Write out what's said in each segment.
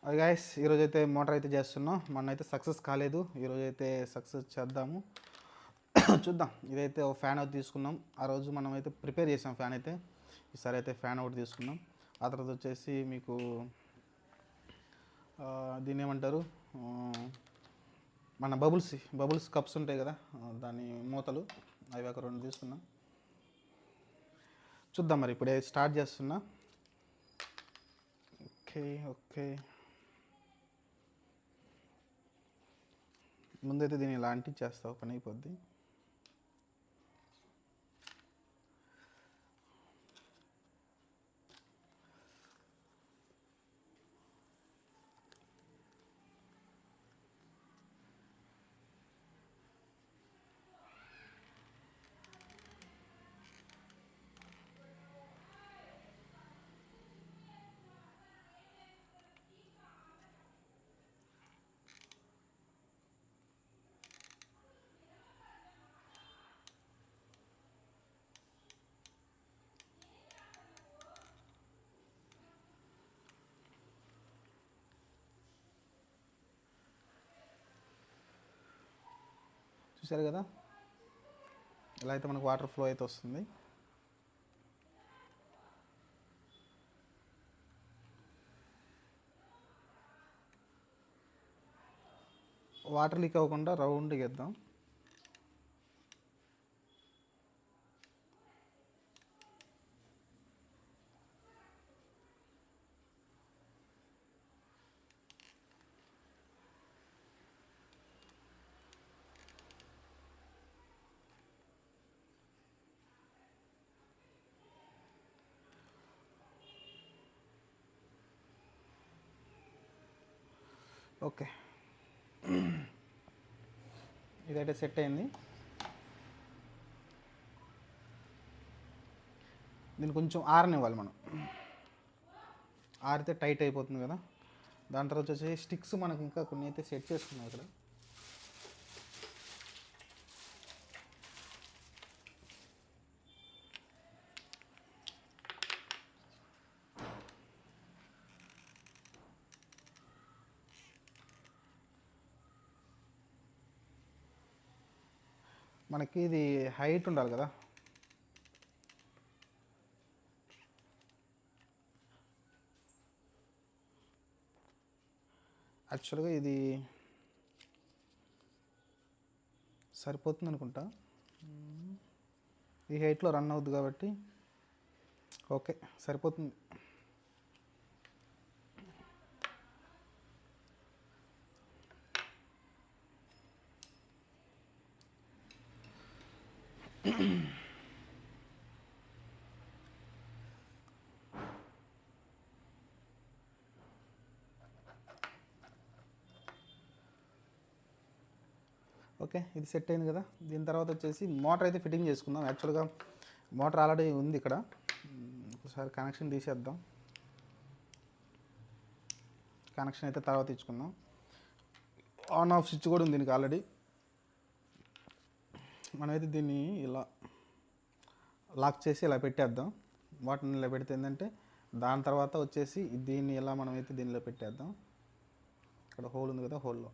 అది గాయస్ ఈరోజైతే మోటార్ అయితే చేస్తున్నాం. మొన్నైతే సక్సెస్ కాలేదు, ఈరోజైతే సక్సెస్ చేద్దాము. చూద్దాం. ఇదైతే ఒక ఫ్యాన్ అవుట్ తీసుకున్నాం. ఆ రోజు మనం అయితే ప్రిపేర్ చేసాం ఫ్యాన్ అయితే. ఈసారి అయితే ఫ్యాన్ అవుట్ తీసుకున్నాం. ఆ తర్వాత వచ్చేసి మీకు దీన్ని ఏమంటారు, మన బబుల్స్ కప్స్ ఉంటాయి కదా, దాని మూతలు అవి ఒక 2 తీసుకున్నాం. చూద్దాం మరి ఇప్పుడే స్టార్ట్ చేస్తున్నా. ఓకే ఓకే, ముందైతే దీన్ని ఇలా అంటించేస్తావు, పని అయిపోద్ది. చూసారు కదా, ఇలా అయితే మనకు వాటర్ ఫ్లో అయితే వస్తుంది. వాటర్ లీక్ అవ్వకుండా రౌండ్గా ఇద్దాం. ఓకే, ఇదైతే సెట్ అయింది. దీన్ని కొంచెం ఆరనివ్వాలి మనం, ఆరితే టైట్ అయిపోతుంది కదా. దాని తర్వాత వచ్చేసి స్టిక్స్ మనకి ఇంకా కొన్ని అయితే సెట్ చేసుకున్నాం ఇక్కడ. మనకి ఇది హైట్ ఉండాలి కదా, యాక్చువల్గా ఇది సరిపోతుంది అనుకుంటా. ఈ హైట్లో రన్ అవుద్ది కాబట్టి ఓకే, సరిపోతుంది. ఓకే, ఇది సెట్ అయింది కదా. దీని తర్వాత వచ్చేసి మోటార్ అయితే ఫిట్టింగ్ చేసుకుందాం. యాక్చువల్గా మోటార్ ఆల్రెడీ ఉంది ఇక్కడ. ఒకసారి కనెక్షన్ తీసేద్దాం. కనెక్షన్ అయితే తర్వాత ఇచ్చుకుందాం. ఆన్ ఆఫ్ స్విచ్ కూడా ఉంది దీనికి ఆల్రెడీ. మనమైతే దీన్ని ఇలా లాక్ చేసి ఇలా పెట్టేద్దాం. వాటిని ఇలా పెడితే ఏంటంటే దాని తర్వాత వచ్చేసి దీన్ని ఇలా మనమైతే దీనిలో పెట్టేద్దాం. ఇక్కడ హోల్ ఉంది కదా, హోల్లో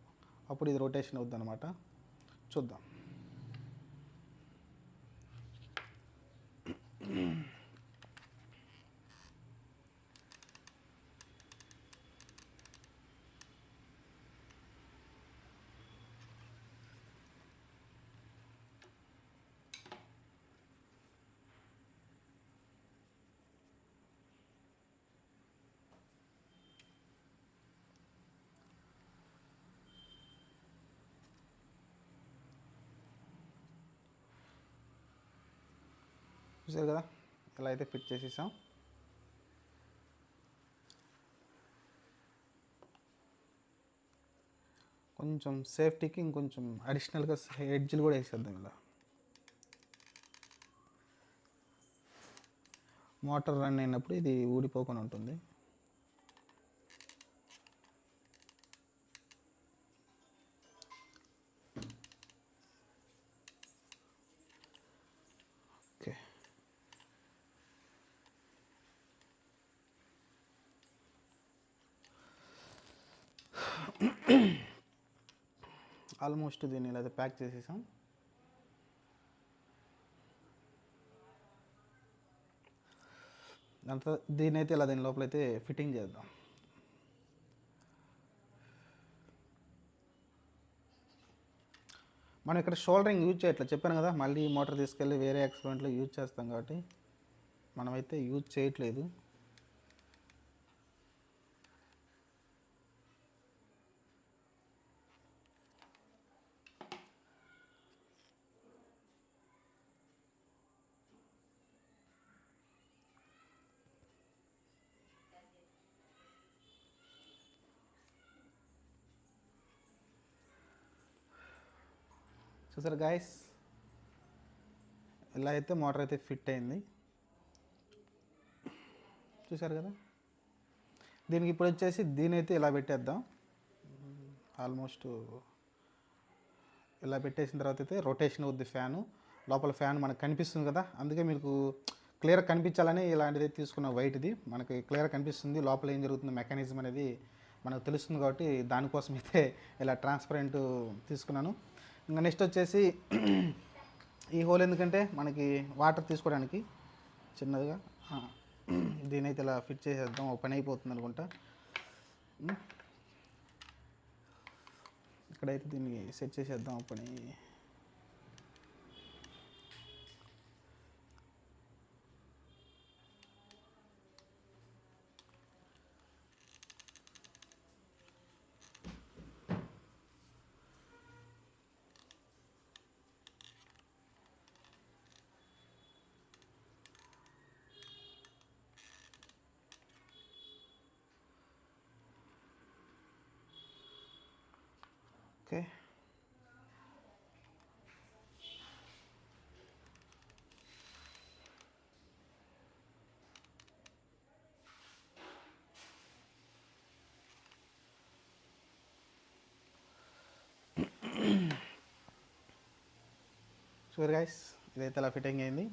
అప్పుడు ఇది రొటేషన్ అవుద్ది అనమాట. చూద్దాం. చూసారు కదా, ఇలా అయితే ఫిట్ చేసేసాం. కొంచెం సేఫ్టీకి ఇంకొంచెం అడిషనల్గా ఎడ్జ్లు కూడా వేసేద్దాం. ఇలా మోటార్ రన్ అయినప్పుడు ఇది ఊడిపోకుండా ఉంటుంది. ఓకే, ఆల్మోస్ట్ దీన్ని ఇలా అయితే ప్యాక్ చేసేసాం. అంతా దీని అయితే ఇలా దీని లోపలైతే ఫిట్టింగ్ చేద్దాం. మనం ఇక్కడ షోల్డరింగ్ యూజ్ చేయట్లే, చెప్పాను కదా, మళ్ళీ మోటార్ తీసుకెళ్ళి వేరే ఎక్స్పెరిమెంట్లో యూజ్ చేస్తాం కాబట్టి మనమైతే యూజ్ చేయట్లేదు. చూసారు గాయస్, ఇలా అయితే మోటార్ అయితే ఫిట్ అయింది. చూసారు కదా. దీనికి ఇప్పుడు వచ్చేసి దీని అయితే ఇలా పెట్టేద్దాం. ఆల్మోస్ట్ ఇలా పెట్టేసిన తర్వాత అయితే రొటేషన్ అవుద్ది ఫ్యాను. లోపల ఫ్యాన్ మనకు కనిపిస్తుంది కదా, అందుకే మీకు క్లియర్ కనిపించాలని ఇలాంటిది తీసుకున్న వైట్ది. మనకి క్లియర్ కనిపిస్తుంది లోపల ఏం జరుగుతుంది మెకానిజం అనేది మనకు తెలుస్తుంది కాబట్టి దానికోసం అయితే ఇలా ట్రాన్స్పరెంట్ తీసుకున్నాను. ఇంకా నెక్స్ట్ వచ్చేసి ఈ హోల్ ఎందుకంటే మనకి వాటర్ తీసుకోవడానికి చిన్నదిగా దీని అయితే ఇలా ఫిట్ చేసేద్దాం. ఒక పని అయిపోతుంది అనుకుంటా. ఇక్కడైతే దీన్ని సెట్ చేసేద్దాం ఒక పని. ఓకే, షూర్ గైస్, ఇదైతే అలా ఫిట్టింగ్ అయింది.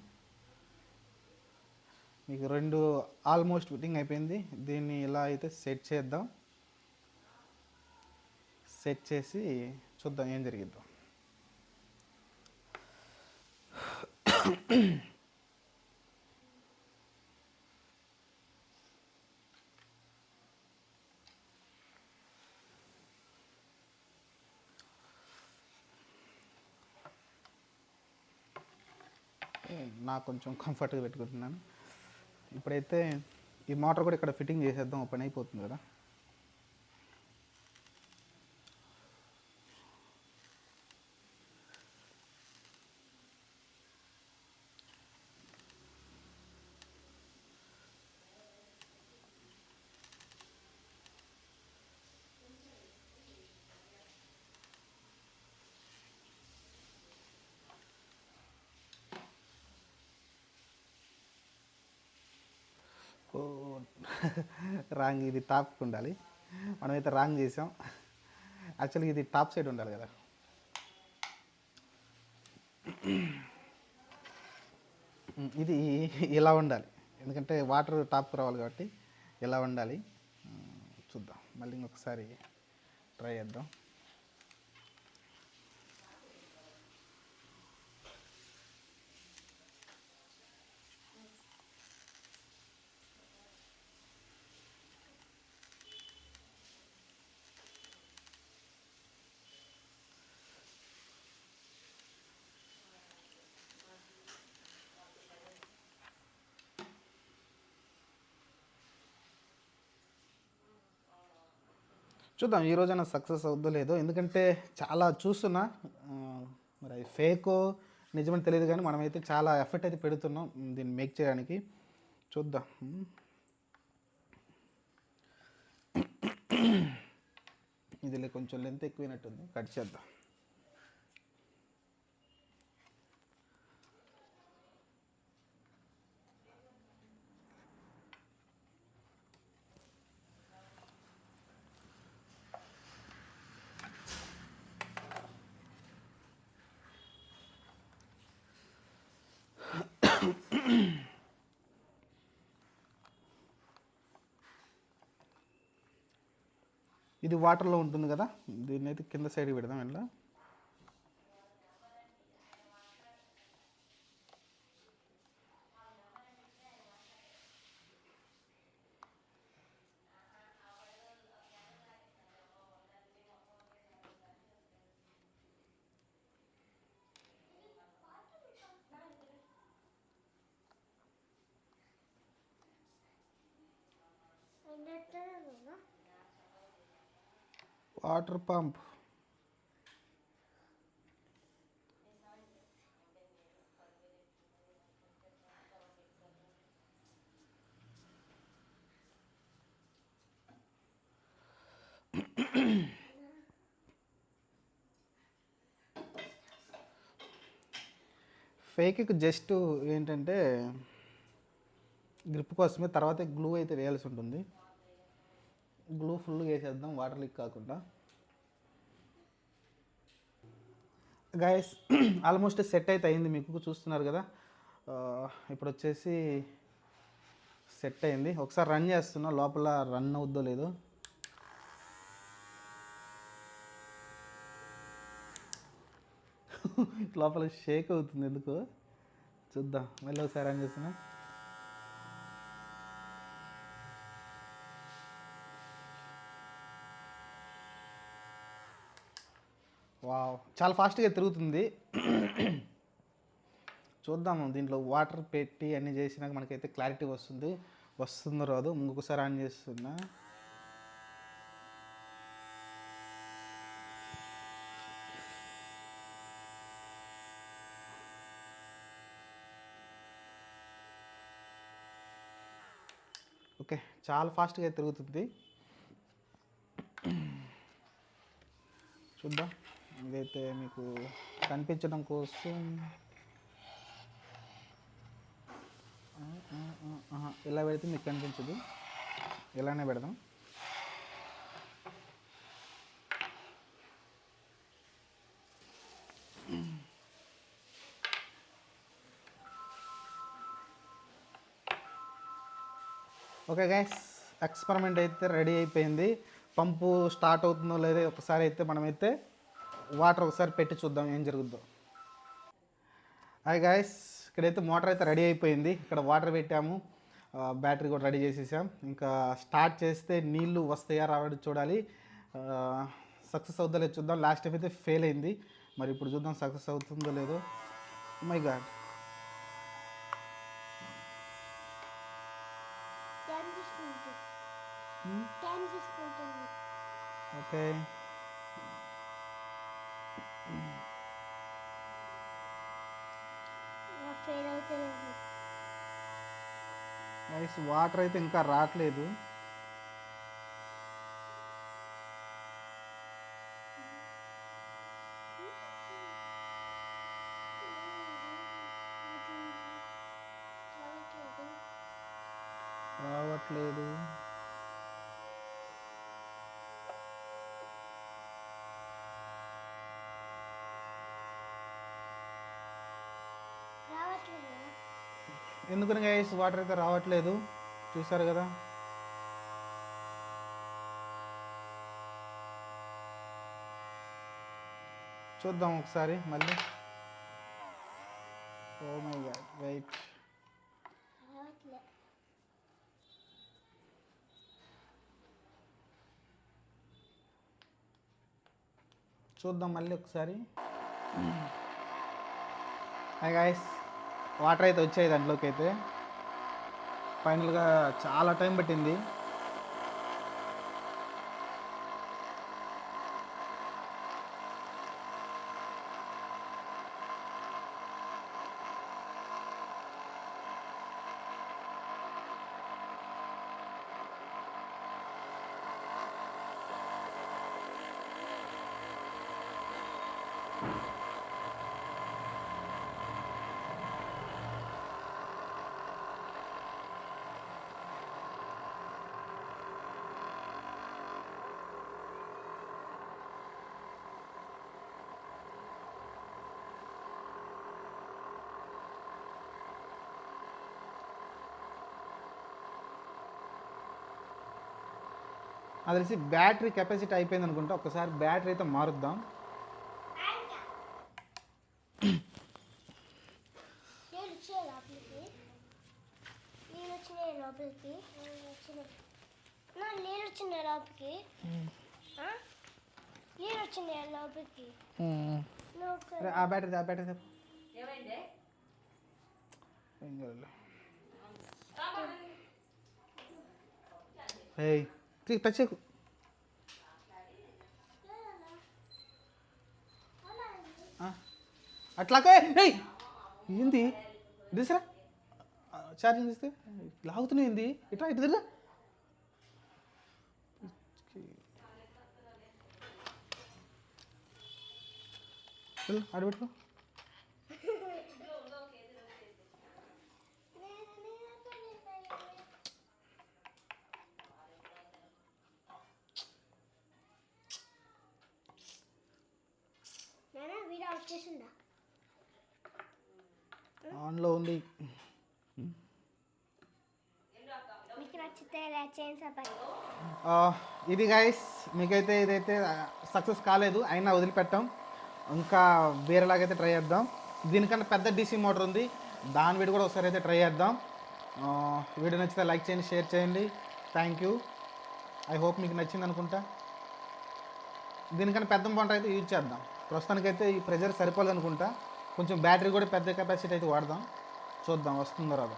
మీకు రెండు ఆల్మోస్ట్ ఫిట్టింగ్ అయిపోయింది. దీన్ని ఇలా అయితే సెట్ చేద్దాం. సెట్ చేసి చూద్దాం ఏం జరిగిద్దాం. నాకు కొంచెం కంఫర్ట్గా పెట్టుకుంటున్నాను. ఇప్పుడైతే ఈ మోటార్ కూడా ఇక్కడ ఫిట్టింగ్ చేసేద్దాం, ఓపెన్ అయిపోతుంది కదా. ఓ రాంగ్, ఇది టాప్కి ఉండాలి. మనమైతే రాంగ్ చేసాం. యాక్చువల్గా ఇది టాప్ సైడ్ ఉండాలి కదా. ఇది ఇలా ఉండాలి, ఎందుకంటే వాటర్ టాప్కి రావాలి కాబట్టి ఇలా ఉండాలి. చూద్దాం, మళ్ళీ ఇంకొకసారి ట్రై చేద్దాం. చూద్దాం ఈ రోజైనా సక్సెస్ అవుద్దో లేదో, ఎందుకంటే చాలా చూస్తున్నా. మరి అది ఫేకో నిజమని తెలియదు, కానీ మనమైతే చాలా ఎఫర్ట్ అయితే పెడుతున్నాం దీన్ని మేక్ చేయడానికి. చూద్దాం. ఇది కొంచెం లెంత్ ఎక్కువైనట్టుంది, కట్ చేద్దాం. ఇది వాటర్లో ఉంటుంది కదా, దీన్ని అయితే కింద సైడ్కి పెడదాం ఇలా. Water pump. ఫేక్కి జస్ట్ ఏంటంటే గ్రిప్ కోసమే, తర్వాత గ్లూ అయితే వేయాల్సి ఉంటుంది. గ్లూ ఫుల్ వేసేద్దాం వాటర్ లీక్ కాకుండా. గైస్ ఆల్మోస్ట్ సెట్ అయితే అయింది, మీకు చూస్తున్నారు కదా. ఇప్పుడు వచ్చేసి సెట్ అయింది. ఒకసారి రన్ చేస్తున్నా, లోపల రన్ అవుద్దో లేదో. లోపల షేక్ అవుతుంది ఎందుకు చూద్దాం. మళ్ళీ ఒకసారి రన్ చేస్తున్నా. వావ్, చాలా ఫాస్ట్గా తిరుగుతుంది. చూద్దాము, దీంట్లో వాటర్ పెట్టి అన్నీ చేసినాక మనకైతే క్లారిటీ వస్తుందో రాదు. ఇంకొకసారి ఆన్ చేస్తున్నా. ఓకే, చాలా ఫాస్ట్గా తిరుగుతుంది. చూద్దాం, ఇదైతే మీకు కనిపించడం కోసం ఇలా పెడితే మీకు కనిపించదు, ఇలానే పెడదాం. ఓకే గైస్, ఎక్స్పెరిమెంట్ అయితే రెడీ అయిపోయింది. పంపు స్టార్ట్ అవుతుందో లేదో ఒకసారి అయితే మనమైతే వాటర్ ఒకసారి పెట్టి చూద్దాం ఏం జరుగుద్దో. హాయ్ గైస్, ఇక్కడైతే మోటార్ అయితే రెడీ అయిపోయింది. ఇక్కడ వాటర్ పెట్టాము, బ్యాటరీ కూడా రెడీ చేసేసాం. ఇంకా స్టార్ట్ చేస్తే నీళ్ళు వస్తాయా రావడం చూడాలి. సక్సెస్ అవుతుందో లేదో చూద్దాం. లాస్ట్ టైం అయితే ఫెయిల్ అయింది, మరి ఇప్పుడు చూద్దాం సక్సెస్ అవుతుందో లేదో. My God, okay. వాటర్ అయితే ఇంకా రావట్లేదు. రావట్లేదు. ఎందుకని గైస్ వాటర్ అయితే రావట్లేదు, చూసారు కదా. చూద్దాం ఒకసారి మళ్ళీ. Oh my god, wait. చూద్దాం మళ్ళీ ఒకసారి. హాయ్ గాయస్, వాటర్ అయితే వచ్చాయి దాంట్లోకి అయితే. ఫైనల్గా చాలా టైం పట్టింది. అది తెలిసి బ్యాటరీ కెపాసిటీ అయిపోయింది అనుకుంటా. ఒకసారి బ్యాటరీ అయితే మారుద్దాం. అరే ఆ బ్యాటరీ ఏం కాదు. టచ్ చేయకు. అట్లాగే ఏంది తీసరా ఛార్జింగ్ తీస్తే లాగుతున్నాయి. ఏంది ఇట్లా ఇటు తిరిగా ఆడబెట్టుకో. ఆన్లో ఉంది. ఇది గైస్ మీకైతే ఇదైతే సక్సెస్ కాలేదు, అయినా వదిలిపెట్టాం. ఇంకా వేరేలాగైతే ట్రై చేద్దాం. దీనికన్నా పెద్ద డీసీ మోటార్ ఉంది, దాని వీడియో కూడా ఒకసారి అయితే ట్రై చేద్దాం. వీడియో నచ్చితే లైక్ చేయండి, షేర్ చేయండి. Thank you. ఐ హోప్ మీకు నచ్చింది అనుకుంటా. దీనికన్నా పెద్ద మోటార్ అయితే యూజ్ చేద్దాం. ప్రస్తుతానికైతే ఈ ప్రెజర్ సరిపోలేదు అనుకుంటా. కొంచెం బ్యాటరీ కూడా పెద్ద కెపాసిటీ అయితే వాడదాం. చూద్దాం వస్తుందో రాదా.